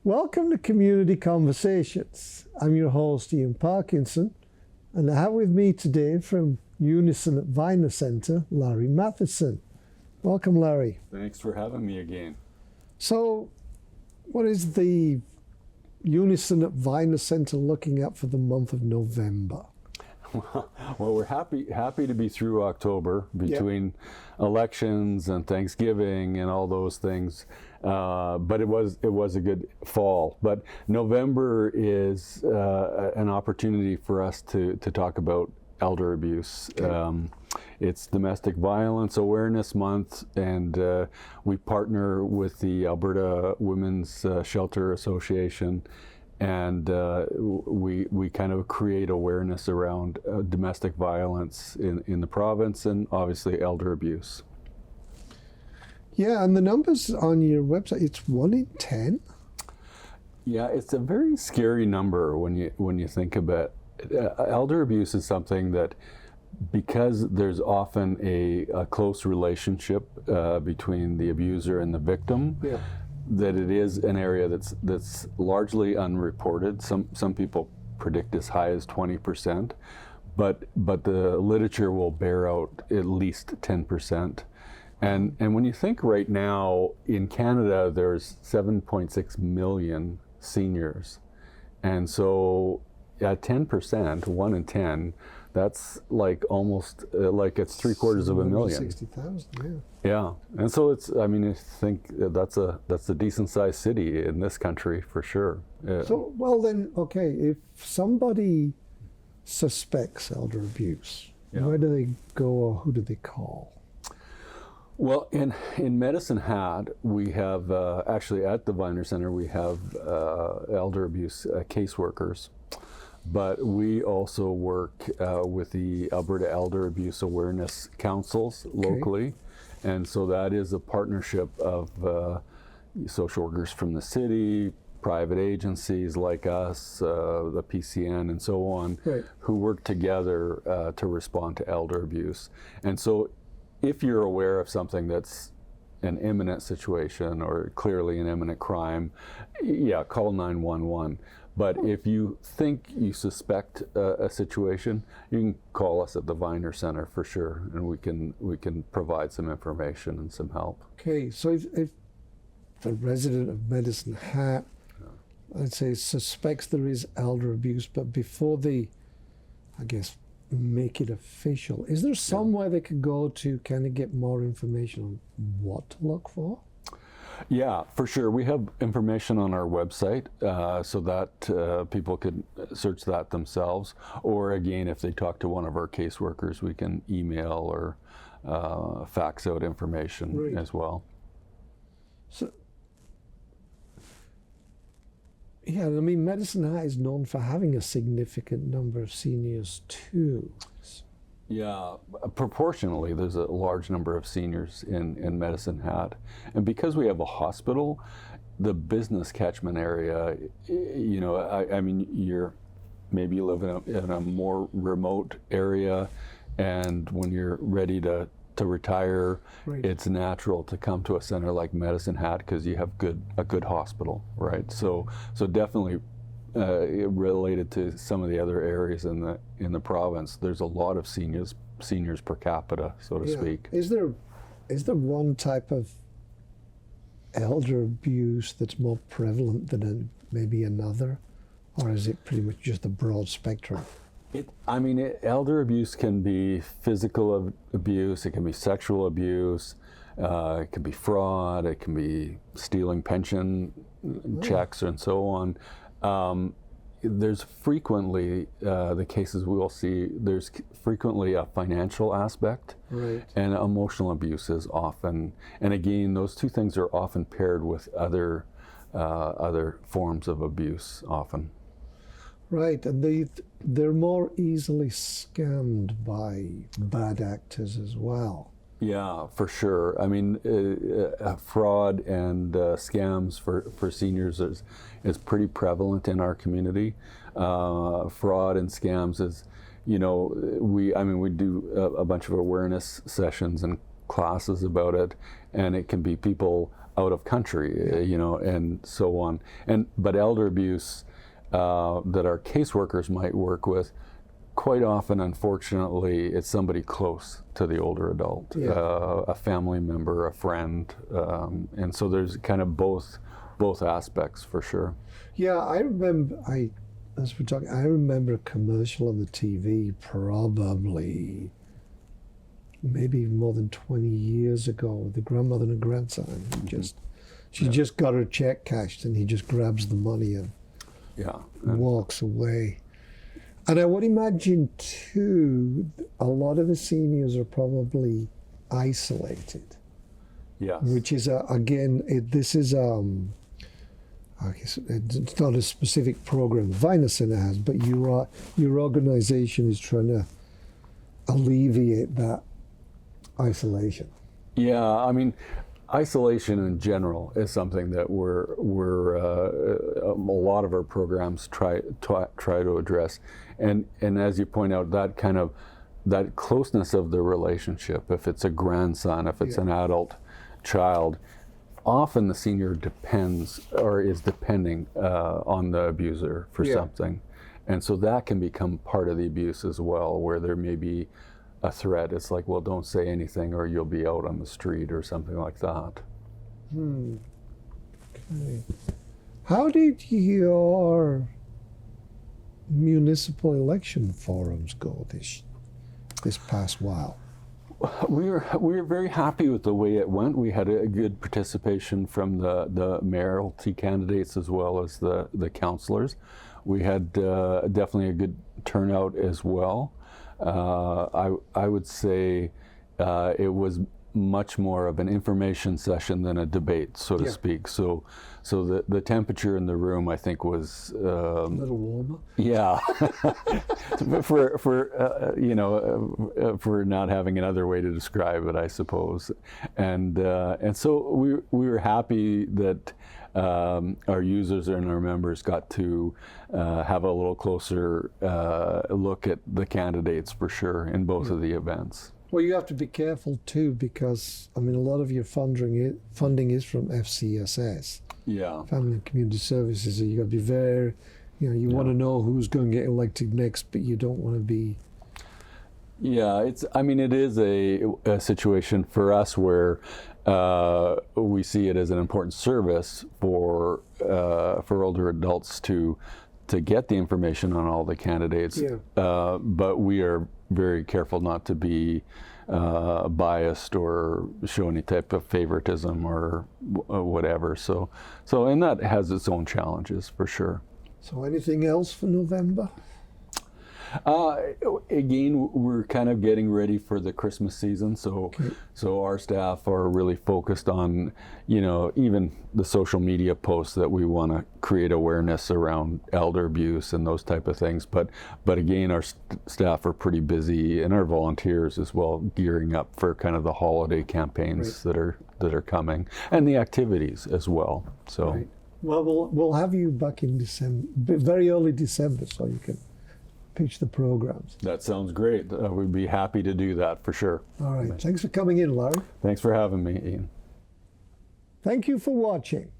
Welcome to Community Conversations. I'm your host, Ian Parkinson, and I have with me today from Unison at Viner Centre, Larry Matheson. Welcome, Larry. Thanks for having me again. So, what is the Unison at Viner Centre looking at for the month of November? Well, we're happy to be through October between elections and Thanksgiving and all those things. But it was a good fall. But November is an opportunity for us to talk about elder abuse. Okay. It's Domestic Violence Awareness Month, and we partner with the Alberta Women's Shelter Association. And we kind of create awareness around domestic violence in the province, and obviously elder abuse. Yeah, and the numbers on your website, it's 1 in 10? Yeah, it's a very scary number when you think about it. Elder abuse is something that, because there's often a close relationship between the abuser and the victim, that it is an area that's largely unreported. Some people predict as high as 20%, but the literature will bear out at least 10%. And when you think right now in Canada, there's 7.6 million seniors, and so at 10%, 1 in 10, that's like almost like it's 750,000. 60,000, Yeah, and so it's, I mean, I think that's a decent sized city in this country for sure. Yeah. So, well then, okay, if somebody suspects elder abuse, where do they go or who do they call? Well, in Medicine Hat, we have, actually at the Viner Centre, we have elder abuse caseworkers. But we also work with the Alberta Elder Abuse Awareness Councils locally. And so that is a partnership of social workers from the city, private agencies like us, the PCN and so on, who work together to respond to elder abuse. And so if you're aware of something that's an imminent situation or clearly an imminent crime, call 911. But if you think you suspect a situation, you can call us at the Viner Centre for sure, and we can provide some information and some help. Okay, so if a resident of Medicine Hat, I'd say, suspects there is elder abuse, but before they, I guess, make it official, is there somewhere they could go to kind of get more information on what to look for? Yeah, for sure. We have information on our website so that people could search that themselves. Or again, if they talk to one of our caseworkers, we can email or fax out information as well. So, yeah, I mean, Medicine Hat is known for having a significant number of seniors too. Yeah, proportionally, there's a large number of seniors in Medicine Hat. And because we have a hospital, the business catchment area, you know, I mean, maybe you live in a more remote area, and when you're ready to retire, it's natural to come to a center like Medicine Hat because you have a good hospital, right? So definitely related to some of the other areas in the province, there's a lot of seniors per capita, so to speak. Is there one type of elder abuse that's more prevalent than maybe another, or is it pretty much just a broad spectrum? Elder abuse can be physical abuse, it can be sexual abuse, it can be fraud, it can be stealing pension checks and so on. There's frequently, the cases we will see, there's frequently a financial aspect, and emotional abuse is often, and again, those two things are often paired with other forms of abuse often. Right, and they're more easily scammed by bad actors as well. Yeah, for sure. I mean, fraud and scams for seniors is pretty prevalent in our community. Fraud and scams is, we do a bunch of awareness sessions and classes about it, and it can be people out of country, you know, and so on. But elder abuse that our caseworkers might work with, quite often, unfortunately, it's somebody close to the older adult, a family member, a friend, and so there's kind of both aspects for sure. Yeah, I remember. As we're talking, I remember a commercial on the TV, probably maybe more than 20 years ago, with the grandmother and grandson. She just got her check cashed, and he just grabs the money and walks away. And I would imagine too, a lot of the seniors are probably isolated. Yes. Which is this is I guess it's not a specific program Unison has, but your organization is trying to alleviate that isolation. Yeah, I mean, isolation in general is something that we're a lot of our programs try to address, and as you point out, that closeness of the relationship. If it's a grandson, if it's an adult child, often the senior depends or is depending on the abuser for something, and so that can become part of the abuse as well, where there may be a threat. It's like, well, don't say anything or you'll be out on the street or something like that. Okay. How did your municipal election forums go this past while? We were very happy with the way it went. We had a good participation from the mayoralty candidates as well as the councillors. We had definitely a good turnout as well. I would say it was much more of an information session than a debate, so to speak. So the temperature in the room, I think, was a little warmer. Yeah, for not having another way to describe it, I suppose. And so we were happy that our users and our members got to have a little closer look at the candidates for sure in both of the events. Well, you have to be careful too, because I mean, a lot of your funding is from FCSS. Yeah. Family and Community Services. So you got to be very, you want to know who's going to get elected next, but you don't want to be. Yeah, it is a situation for us where we see it as an important service for older adults to get the information on all the candidates. But we are very careful not to be biased or show any type of favoritism or whatever. So and that has its own challenges for sure. So anything else for November? Again, we're kind of getting ready for the Christmas season, so our staff are really focused on, even the social media posts that we want to create awareness around elder abuse and those type of things. But again, our staff are pretty busy, and our volunteers as well, gearing up for kind of the holiday campaigns that are coming, and the activities as well. So, well, we'll have you back in December, very early December, so you can pitch the programs. That sounds great. We'd be happy to do that for sure. All right. Thanks for coming in, Larry. Thanks for having me, Ian. Thank you for watching.